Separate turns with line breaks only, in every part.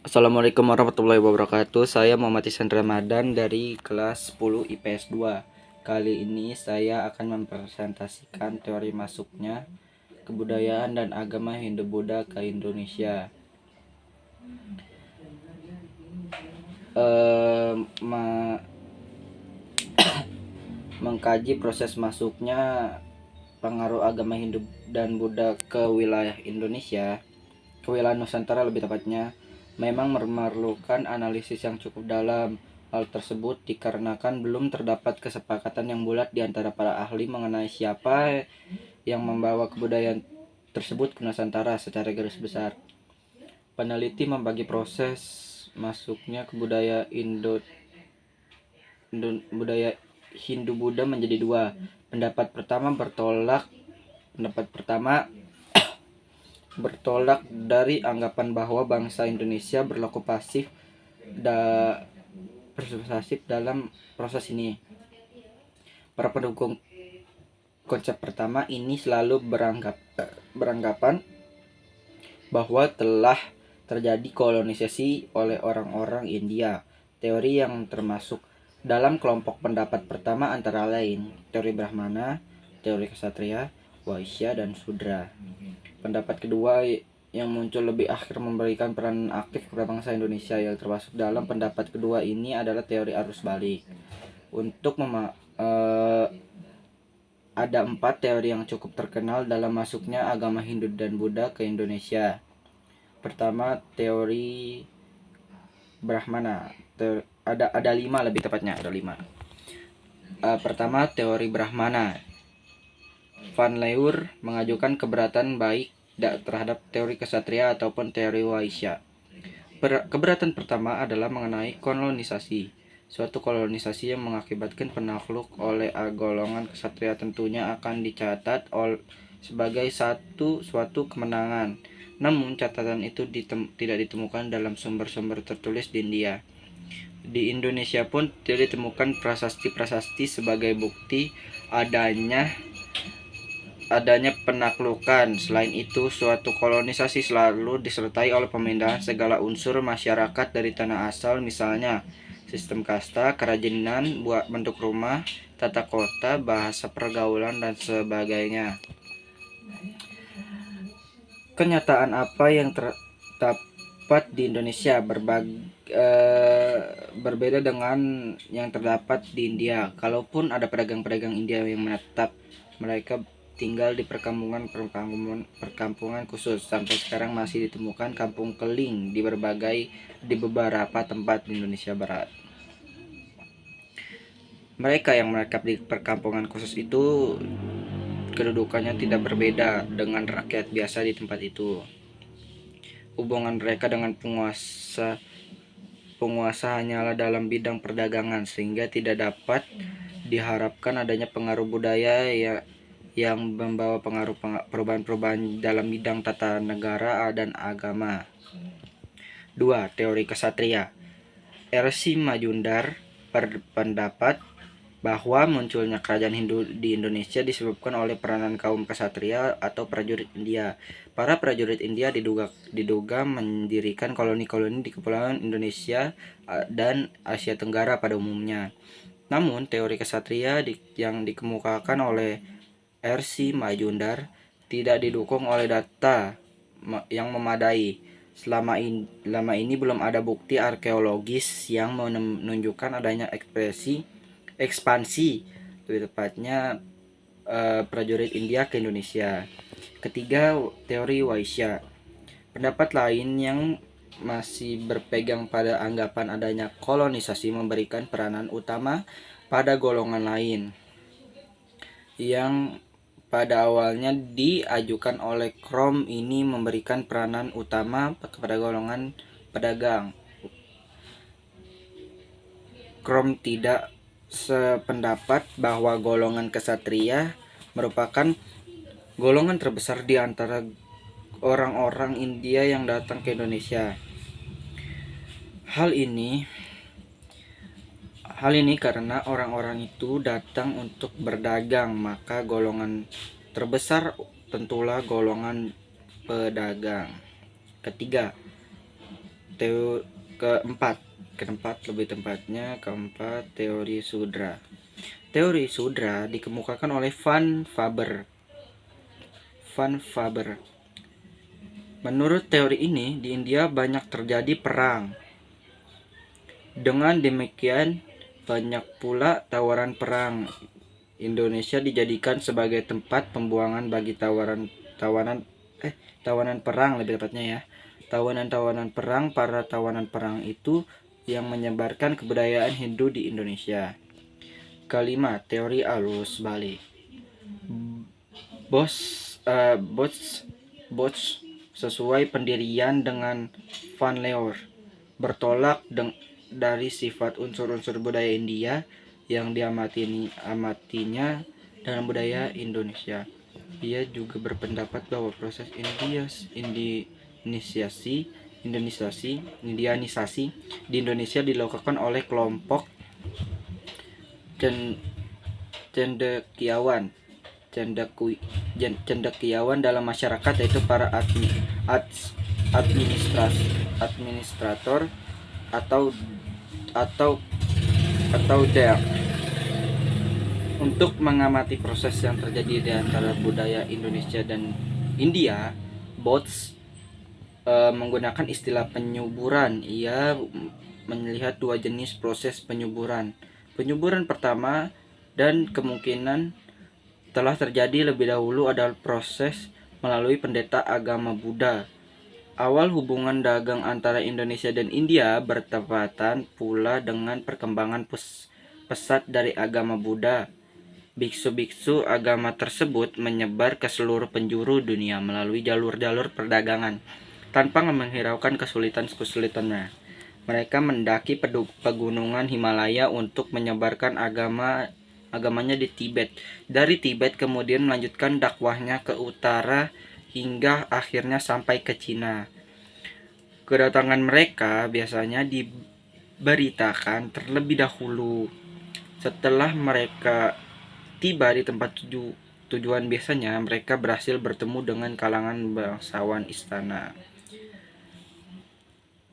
Assalamualaikum warahmatullahi wabarakatuh. Saya Muhammad Ihsan Ramadan dari kelas 10 IPS 2. Kali ini saya akan mempresentasikan teori masuknya kebudayaan dan agama Hindu-Buddha ke Indonesia. Mengkaji proses masuknya pengaruh agama Hindu dan Buddha ke wilayah Indonesia, ke wilayah Nusantara lebih tepatnya, memang memerlukan analisis yang cukup dalam. Hal tersebut dikarenakan belum terdapat kesepakatan yang bulat di antara para ahli mengenai siapa yang membawa kebudayaan tersebut ke Nusantara secara garis besar. Peneliti membagi proses masuknya ke budaya Hindu-Buddha menjadi dua. Pendapat pertama bertolak dari anggapan bahwa bangsa Indonesia berlaku pasif dalam proses ini. Para pendukung konsep pertama ini selalu beranggapan bahwa telah terjadi kolonisasi oleh orang-orang India. Teori yang termasuk dalam kelompok pendapat pertama antara lain teori Brahmana, teori Ksatria, Waisya, dan Sudra. Pendapat kedua yang muncul lebih akhir memberikan peran aktif kepada bangsa Indonesia. Yang termasuk dalam pendapat kedua ini adalah teori arus balik. Ada 4 teori yang cukup terkenal dalam masuknya agama Hindu dan Buddha ke Indonesia. Pertama, teori Brahmana. Ada 5 lebih tepatnya, ada 5. Pertama, teori Brahmana. Van Leur mengajukan keberatan baik terhadap teori Ksatria ataupun teori Waisya. Keberatan pertama adalah mengenai kolonisasi. Suatu kolonisasi yang mengakibatkan penakluk oleh golongan Ksatria tentunya akan dicatat sebagai suatu kemenangan. Namun catatan itu tidak ditemukan dalam sumber-sumber tertulis di India. Di Indonesia pun tidak ditemukan prasasti-prasasti sebagai bukti adanya penaklukan. Selain itu, suatu kolonisasi selalu disertai oleh pemindahan segala unsur masyarakat dari tanah asal, misalnya sistem kasta, kerajinan, bentuk rumah, tata kota, bahasa pergaulan, dan sebagainya. Kenyataan apa yang terdapat di Indonesia berbeda dengan yang terdapat di India. Kalaupun ada pedagang-pedagang India yang menetap, mereka tinggal di perkampungan khusus. Sampai sekarang masih ditemukan kampung keling di beberapa tempat di Indonesia Barat. Mereka yang menetap di perkampungan khusus itu kedudukannya tidak berbeda dengan rakyat biasa di tempat itu. Hubungan mereka dengan penguasa hanyalah dalam bidang perdagangan, sehingga tidak dapat diharapkan adanya pengaruh budaya yang membawa perubahan-perubahan dalam bidang tata negara dan agama. 2. Teori Ksatria. R.C. Majumdar berpendapat bahwa munculnya kerajaan Hindu di Indonesia disebabkan oleh peranan kaum ksatria atau prajurit India. Para prajurit India diduga mendirikan koloni-koloni di kepulauan Indonesia dan Asia Tenggara pada umumnya. Namun, teori ksatria yang dikemukakan oleh R.C. Majumdar tidak didukung oleh data yang memadai. Selama ini belum ada bukti arkeologis yang menunjukkan adanya ekspansi lebih tepatnya prajurit India ke Indonesia. Ketiga, teori Waisya. Pendapat lain yang masih berpegang pada anggapan adanya kolonisasi memberikan peranan utama pada golongan lain yang pada awalnya diajukan oleh Krom. Ini memberikan peranan utama kepada golongan pedagang. Krom tidak sependapat bahwa golongan ksatria merupakan golongan terbesar di antara orang-orang India yang datang ke Indonesia. Hal ini karena orang-orang itu datang untuk berdagang, maka golongan terbesar tentulah golongan pedagang. Ketiga, keempat lebih tepatnya keempat, teori sudra. Teori sudra dikemukakan oleh Van Faber. Menurut teori ini, di India banyak terjadi perang. Dengan demikian, banyak pula tawaran perang. Indonesia dijadikan sebagai tempat pembuangan bagi tawanan perang, lebih tepatnya ya. Tawanan perang, para tawanan perang itu yang menyebarkan kebudayaan Hindu di Indonesia. Kelima, teori arus balik. Bosch sesuai pendirian dengan Van Leeuwen bertolak dari sifat unsur-unsur budaya India yang diamatinya dalam budaya Indonesia. Ia juga berpendapat bahwa proses Indianisasi di Indonesia dilakukan oleh kelompok cendekiawan dalam masyarakat, yaitu para administrator atau DEA. Untuk mengamati proses yang terjadi di antara budaya Indonesia dan India, Bosch menggunakan istilah penyuburan. Ia melihat dua jenis proses penyuburan. Penyuburan pertama dan kemungkinan telah terjadi lebih dahulu adalah proses melalui pendeta agama Buddha. Awal hubungan dagang antara Indonesia dan India bertepatan pula dengan perkembangan pesat dari agama Buddha. Biksu-biksu agama tersebut menyebar ke seluruh penjuru dunia melalui jalur-jalur perdagangan tanpa menghiraukan kesulitannya. Mereka mendaki pegunungan Himalaya untuk menyebarkan agamanya di Tibet. Dari Tibet kemudian melanjutkan dakwahnya ke utara hingga akhirnya sampai ke Cina. Kedatangan mereka biasanya diberitakan terlebih dahulu. Setelah mereka tiba di tempat tujuan, biasanya mereka berhasil bertemu dengan kalangan bangsawan istana.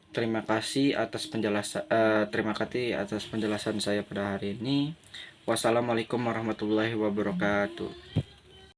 Terima kasih atas penjelasan saya pada hari ini. Wassalamualaikum warahmatullahi wabarakatuh.